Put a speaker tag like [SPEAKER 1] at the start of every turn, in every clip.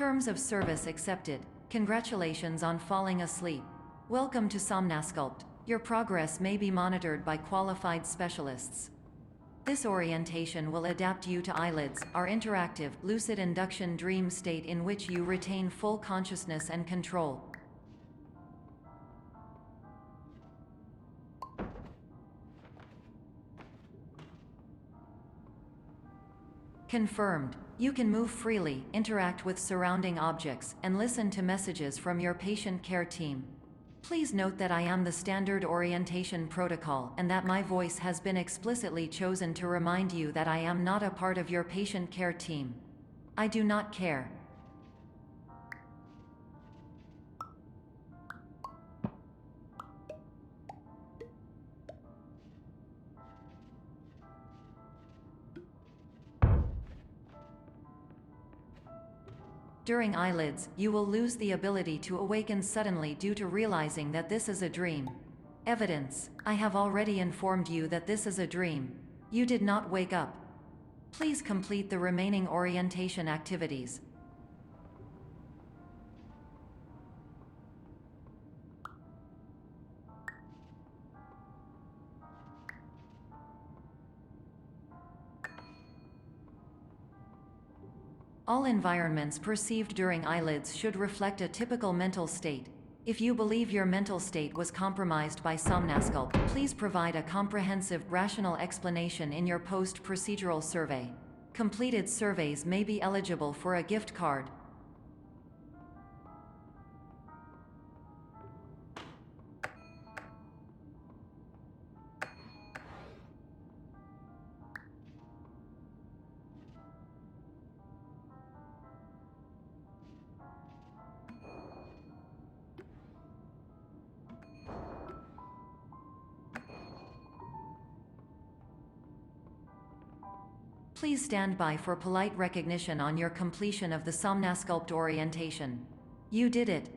[SPEAKER 1] Terms of service accepted. Congratulations on falling asleep. Welcome to Somnasculpt. Your progress may be monitored by qualified specialists. This orientation will adapt you to eyelids, our interactive, lucid induction dream state in which you retain full consciousness and control. Confirmed. You can move freely, interact with surrounding objects, and listen to messages from your patient care team. Please note that I am the standard orientation protocol and that my voice has been explicitly chosen to remind you that I am not a part of your patient care team. I do not care. During eyelids, you will lose the ability to awaken suddenly due to realizing that this is a dream. Evidence: I have already informed you that this is a dream. You did not wake up. Please complete the remaining orientation activities. All environments perceived during eyelids should reflect a typical mental state. If you believe your mental state was compromised by Somnasculpt, please provide a comprehensive, rational explanation in your post-procedural survey. Completed surveys may be eligible for a gift card. Please stand by for polite recognition on your completion of the Somnasculpt orientation. You did it.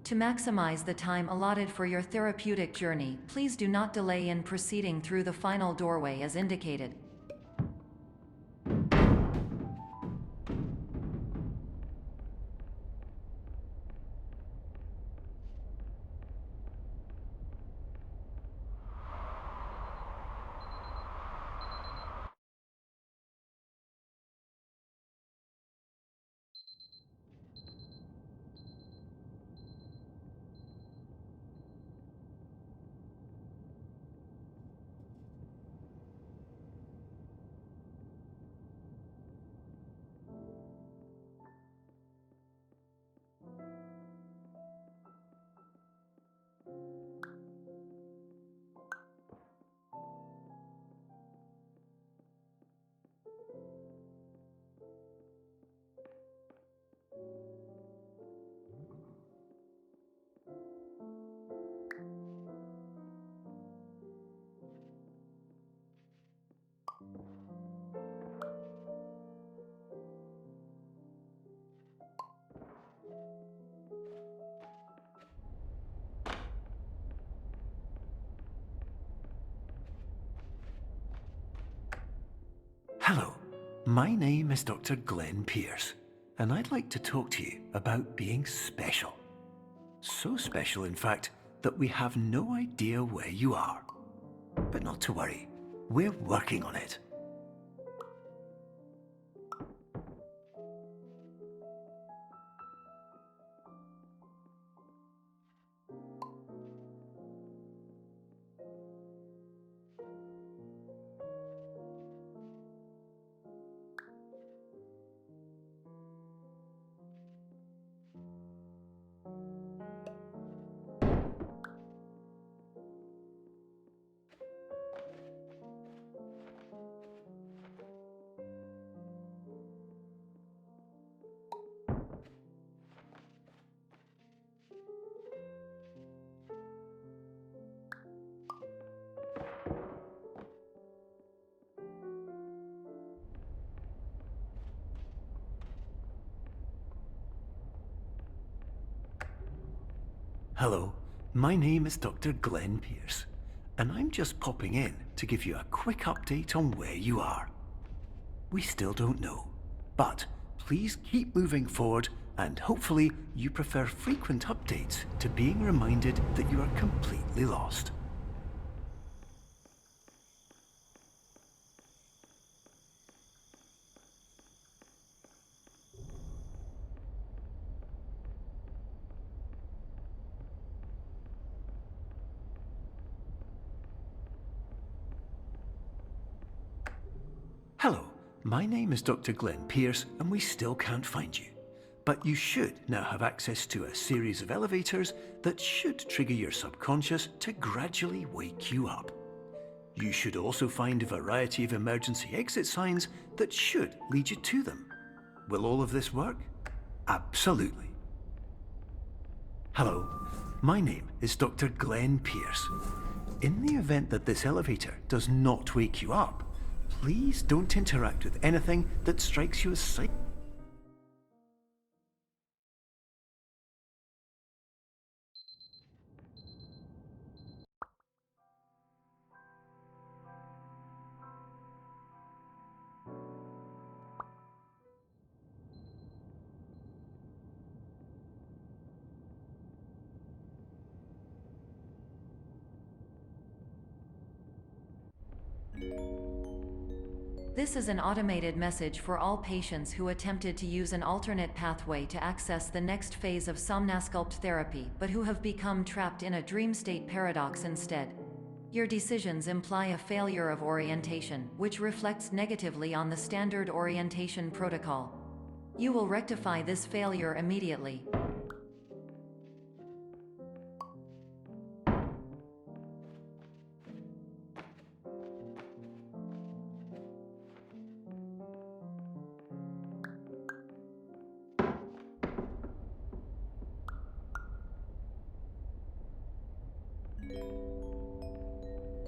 [SPEAKER 1] To maximize the time allotted for your therapeutic journey, please do not delay in proceeding through the final doorway as indicated.
[SPEAKER 2] Hello, my name is Dr. Glenn Pierce, and I'd like to talk to you about being special. So special, in fact, that we have no idea where you are. But not to worry, we're working on it. Hello, my name is Dr. Glenn Pierce, and I'm just popping in to give you a quick update on where you are. We still don't know, but please keep moving forward And hopefully you prefer frequent updates to being reminded that you are completely lost. Hello, my name is Dr. Glenn Pierce, and we still can't find you. But you should now have access to a series of elevators that should trigger your subconscious to gradually wake you up. You should also find a variety of emergency exit signs that should lead you to them. Will all of this work? Absolutely. Hello, my name is Dr. Glenn Pierce. In the event that this elevator does not wake you up, please don't interact with anything that strikes you as psychic.
[SPEAKER 1] This is an automated message for all patients who attempted to use an alternate pathway to access the next phase of somnasculpt therapy but who have become trapped in a dream state paradox instead. Your decisions imply a failure of orientation, which reflects negatively on the standard orientation protocol. You will rectify this failure immediately.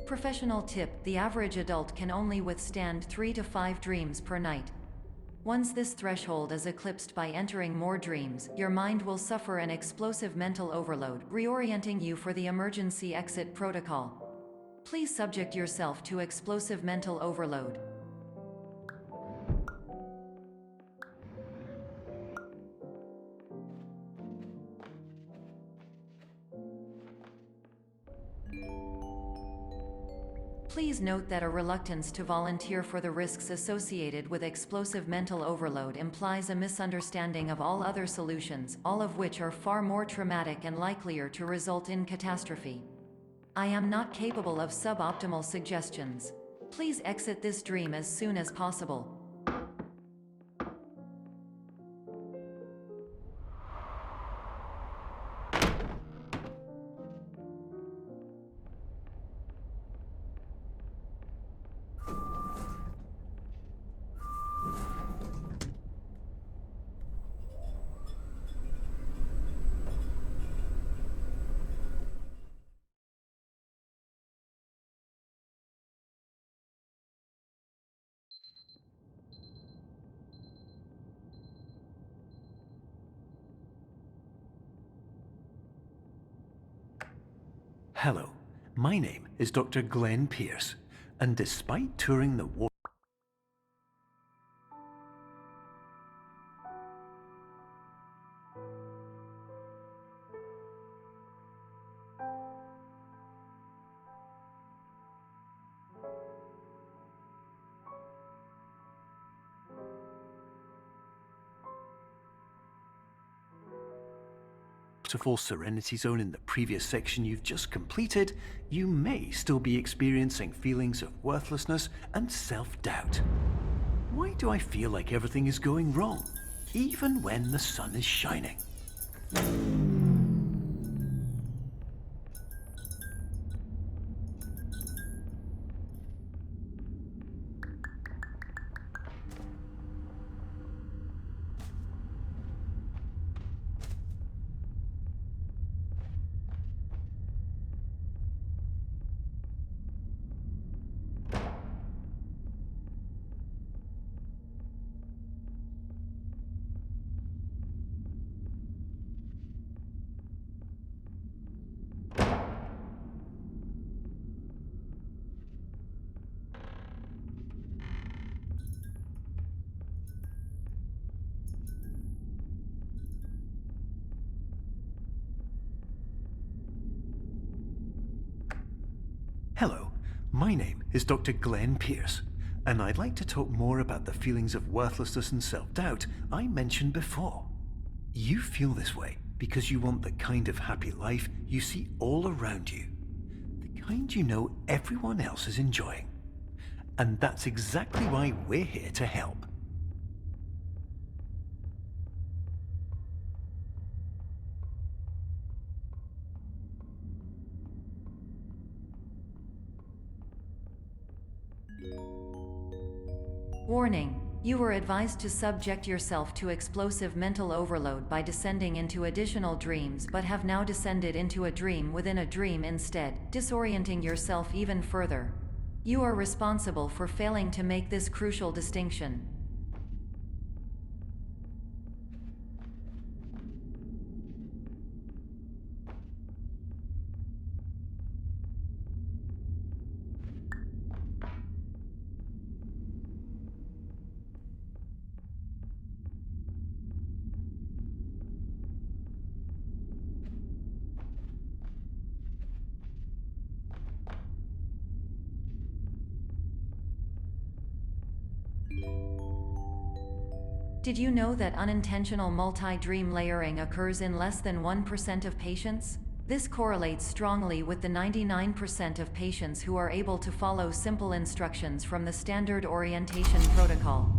[SPEAKER 1] Professional tip: the average adult can only withstand 3 to 5 dreams per night. Once this threshold is eclipsed by entering more dreams, your mind will suffer an explosive mental overload, reorienting you for the emergency exit protocol. Please subject yourself to explosive mental overload. Please note that a reluctance to volunteer for the risks associated with explosive mental overload implies a misunderstanding of all other solutions, all of which are far more traumatic and likelier to result in catastrophe. I am not capable of suboptimal suggestions. Please exit this dream as soon as possible.
[SPEAKER 2] Hello, my name is Dr. Glenn Pierce, and despite touring the waterfall Serenity Zone in the previous section you've just completed, you may still be experiencing feelings of worthlessness and self-doubt. Why do I feel like everything is going wrong, even when the sun is shining? My name is Dr. Glenn Pierce, and I'd like to talk more about the feelings of worthlessness and self-doubt I mentioned before. You feel this way because you want the kind of happy life you see all around you, the kind you know everyone else is enjoying. And that's exactly why we're here to help.
[SPEAKER 1] Warning. You were advised to subject yourself to explosive mental overload by descending into additional dreams, but have now descended into a dream within a dream instead, disorienting yourself even further. You are responsible for failing to make this crucial distinction. Did you know that unintentional multi-dream layering occurs in less than 1% of patients? This correlates strongly with the 99% of patients who are able to follow simple instructions from the standard orientation protocol.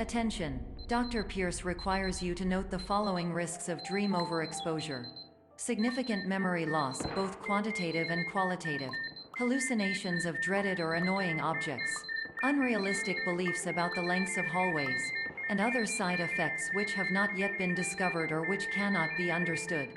[SPEAKER 1] Attention! Dr. Pierce requires you to note the following risks of dream overexposure. significant memory loss, both quantitative and qualitative, hallucinations of dreaded or annoying objects, unrealistic beliefs about the lengths of hallways, and other side effects which have not yet been discovered or which cannot be understood.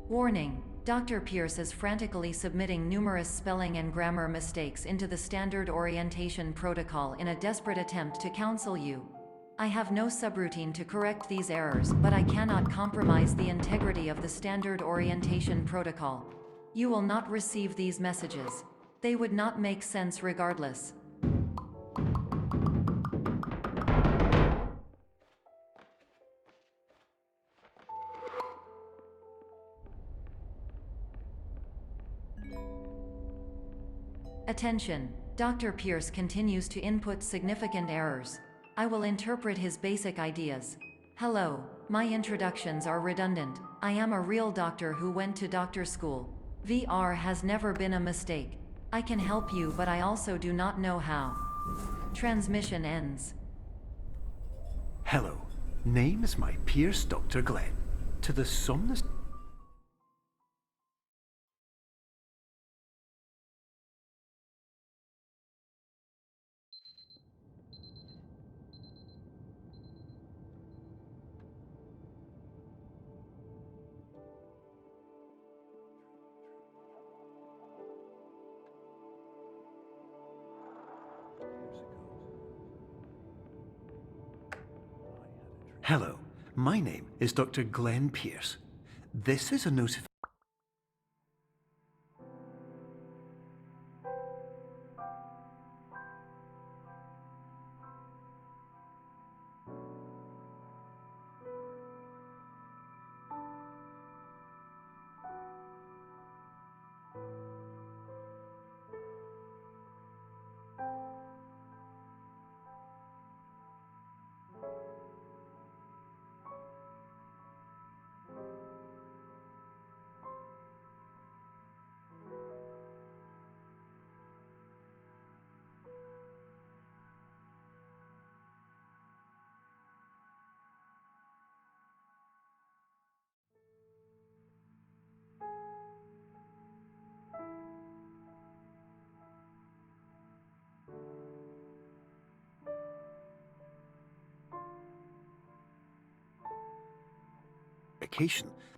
[SPEAKER 1] Warning: Dr. Pierce is frantically submitting numerous spelling and grammar mistakes into the standard orientation protocol in a desperate attempt to counsel you. I have no subroutine to correct these errors, but I cannot compromise the integrity of the standard orientation protocol. You will not receive these messages. They would not make sense regardless. Attention! Dr. Pierce continues to input significant errors. I will interpret his basic ideas. Hello, my introductions are redundant. I am a real doctor who went to doctor school. VR has never been a mistake. I can help you, but I also do not know how. Transmission ends.
[SPEAKER 2] Hello, name is my Pierce Dr. Glenn. To the somnus... Hello, my name is Dr. Glenn Pierce. This is a notification.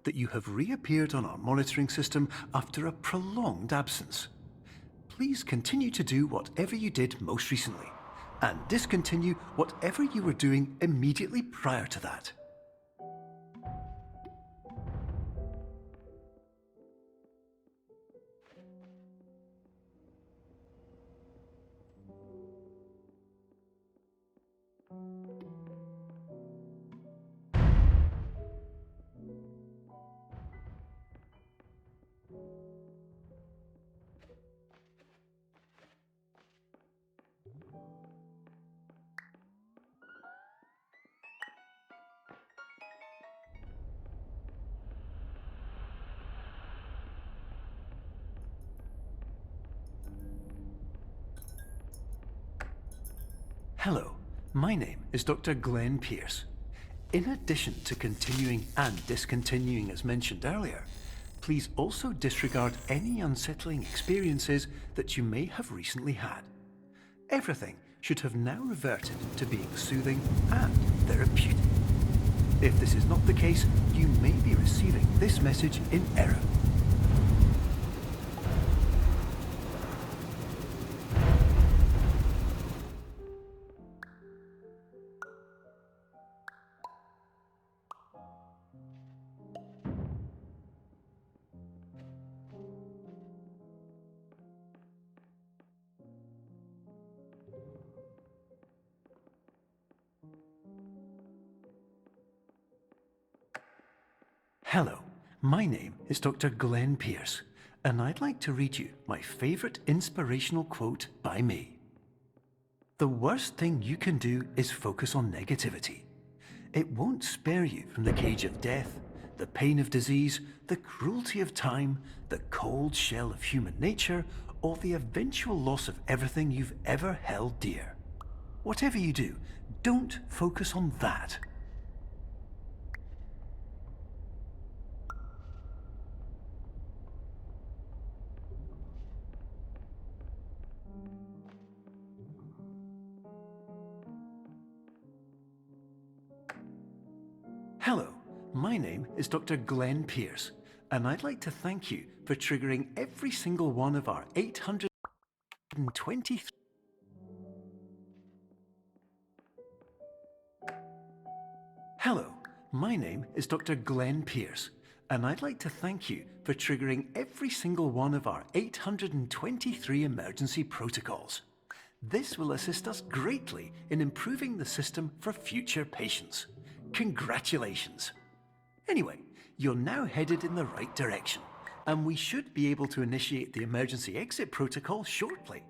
[SPEAKER 2] That you have reappeared on our monitoring system after a prolonged absence. Please continue to do whatever you did most recently, and discontinue whatever you were doing immediately prior to that. Hello, my name is Dr. Glenn Pierce. In addition to continuing and discontinuing as mentioned earlier, please also disregard any unsettling experiences that you may have recently had. Everything should have now reverted to being soothing and therapeutic. If this is not the case, you may be receiving this message in error. Hello, my name is Dr. Glenn Pierce, and I'd like to read you my favorite inspirational quote by me. The worst thing you can do is focus on negativity. It won't spare you from the cage of death, the pain of disease, the cruelty of time, the cold shell of human nature, or the eventual loss of everything you've ever held dear. Whatever you do, don't focus on that. Hello, my name is Dr. Glenn Pierce, and I'd like to thank you for triggering every single one of our 823. Hello, my name is Dr. Glenn Pierce, and I'd like to thank you for triggering every single one of our 823 emergency protocols. This will assist us greatly in improving the system for future patients. Congratulations! Anyway, you're now headed in the right direction, and we should be able to initiate the emergency exit protocol shortly.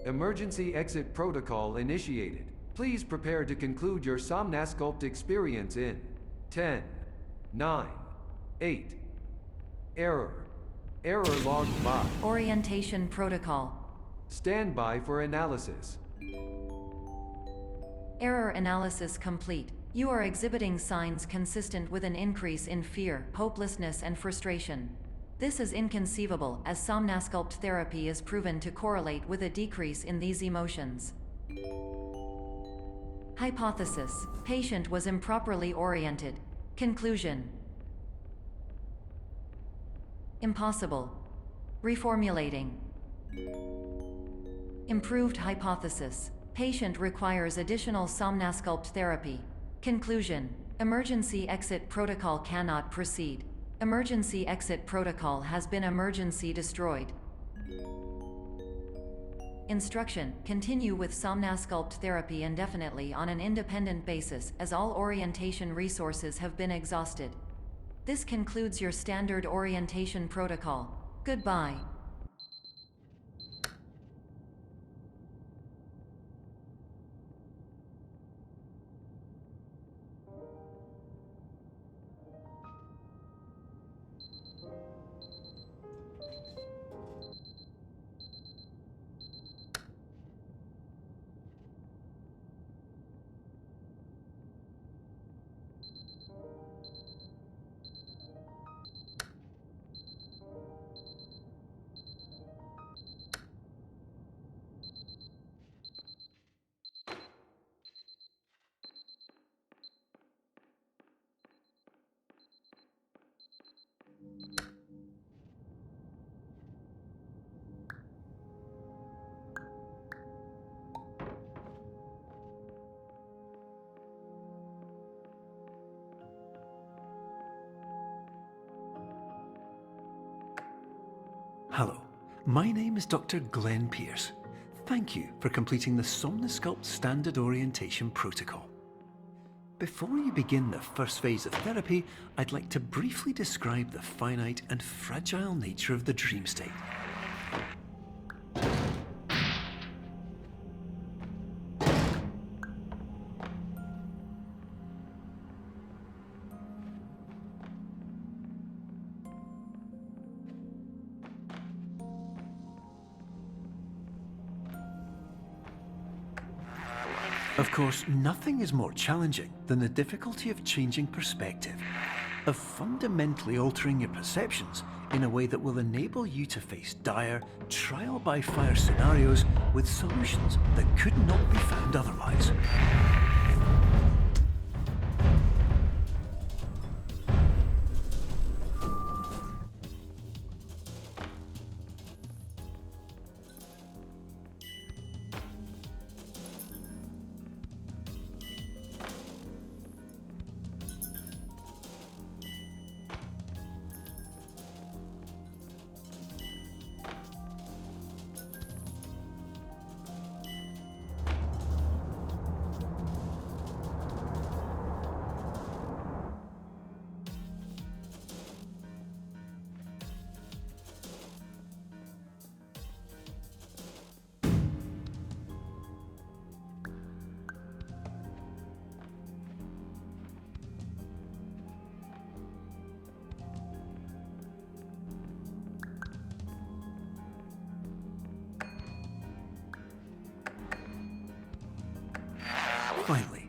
[SPEAKER 3] Emergency exit protocol initiated. Please prepare to conclude your Somnasculpt experience in 10, 9, 8. Error. Error logged by.
[SPEAKER 1] Orientation protocol.
[SPEAKER 3] Stand by for analysis.
[SPEAKER 1] Error analysis complete. You are exhibiting signs consistent with an increase in fear, hopelessness, and frustration. This is inconceivable, as Somnasculpt therapy is proven to correlate with a decrease in these emotions. Hypothesis: patient was improperly oriented. Conclusion: impossible. Reformulating. Improved hypothesis: patient requires additional Somnasculpt therapy. Conclusion: emergency exit protocol cannot proceed. Emergency exit protocol has been emergency destroyed. Instruction: continue with Somnasculpt therapy indefinitely on an independent basis, as all orientation resources have been exhausted. This concludes your standard orientation protocol. Goodbye.
[SPEAKER 2] Hello, my name is Dr. Glenn Pierce. Thank you for completing the Somnasculpt Standard Orientation Protocol. Before you begin the first phase of therapy, I'd like to briefly describe the finite and fragile nature of the dream state. Of course, nothing is more challenging than the difficulty of changing perspective, of fundamentally altering your perceptions in a way that will enable you to face dire, trial-by-fire scenarios with solutions that could not be found otherwise. Finally,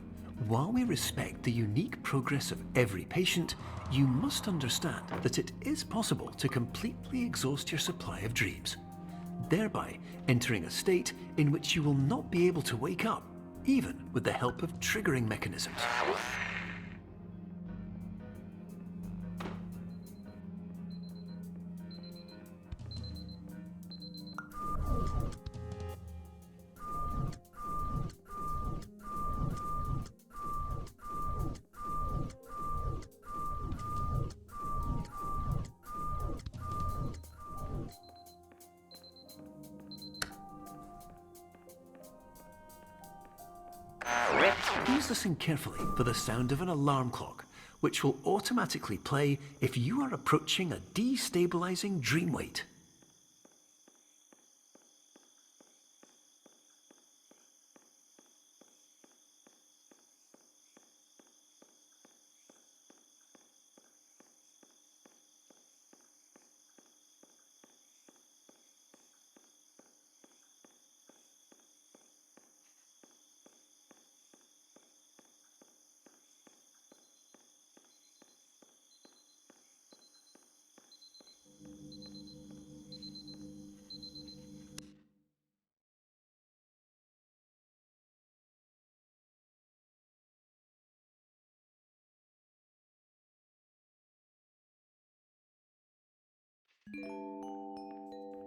[SPEAKER 2] while we respect the unique progress of every patient, you must understand that it is possible to completely exhaust your supply of dreams, thereby entering a state in which you will not be able to wake up, even with the help of triggering mechanisms. Please listen carefully for the sound of an alarm clock, which will automatically play if you are approaching a destabilizing dream weight.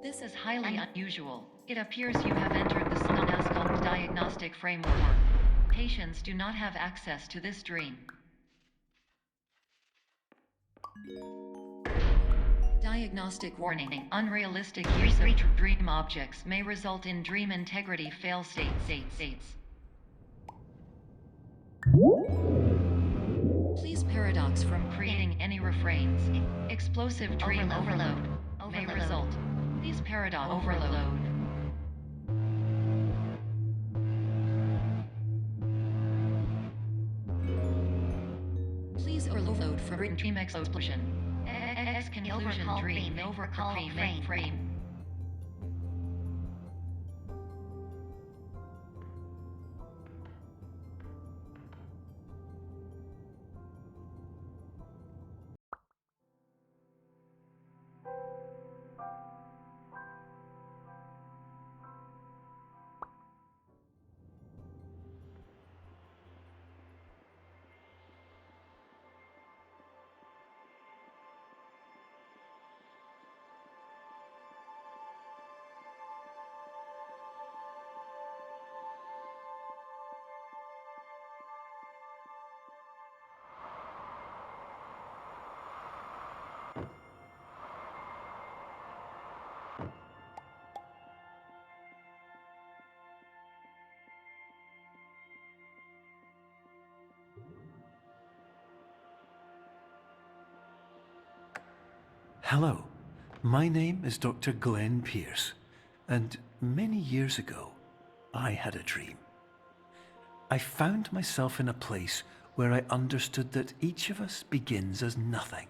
[SPEAKER 1] This is highly unusual. It appears you have entered the Somnasculpt diagnostic framework. Patients do not have access to this dream. Diagnostic warning. Unrealistic use of dream objects may result in dream integrity fail states. Please paradox from creating any refrains. Explosive dream overload may result. Please paradox overload. Please overload for dream explosion. Conclusion dream overcall frame.
[SPEAKER 2] Hello, my name is Dr. Glenn Pierce, and many years ago, I had a dream. I found myself in a place where I understood that each of us begins as nothing,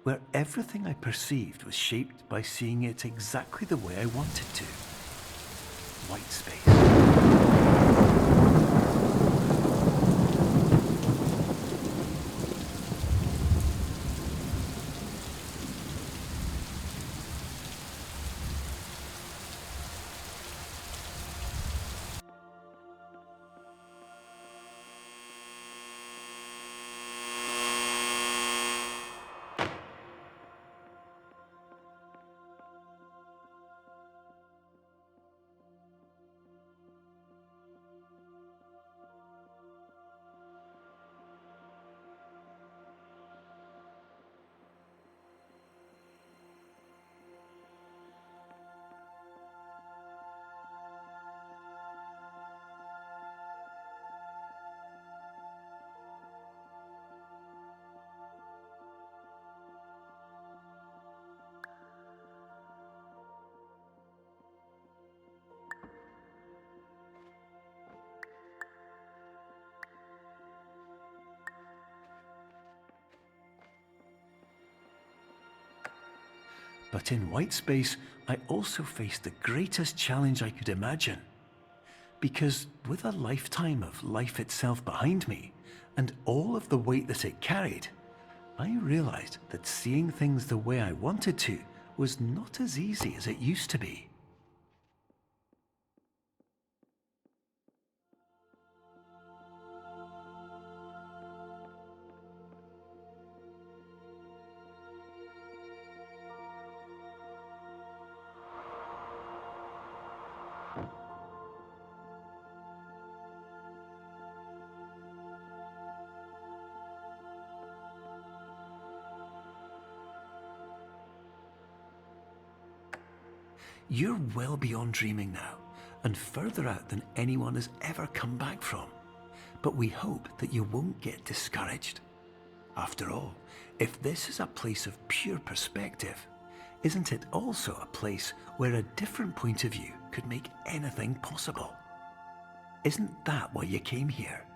[SPEAKER 2] where everything I perceived was shaped by seeing it exactly the way I wanted to. White space. But in white space, I also faced the greatest challenge I could imagine. Because with a lifetime of life itself behind me, and all of the weight that it carried, I realized that seeing things the way I wanted to was not as easy as it used to be. You're well beyond dreaming now, and further out than anyone has ever come back from. But we hope that you won't get discouraged. After all, if this is a place of pure perspective, isn't it also a place where a different point of view could make anything possible? Isn't that why you came here?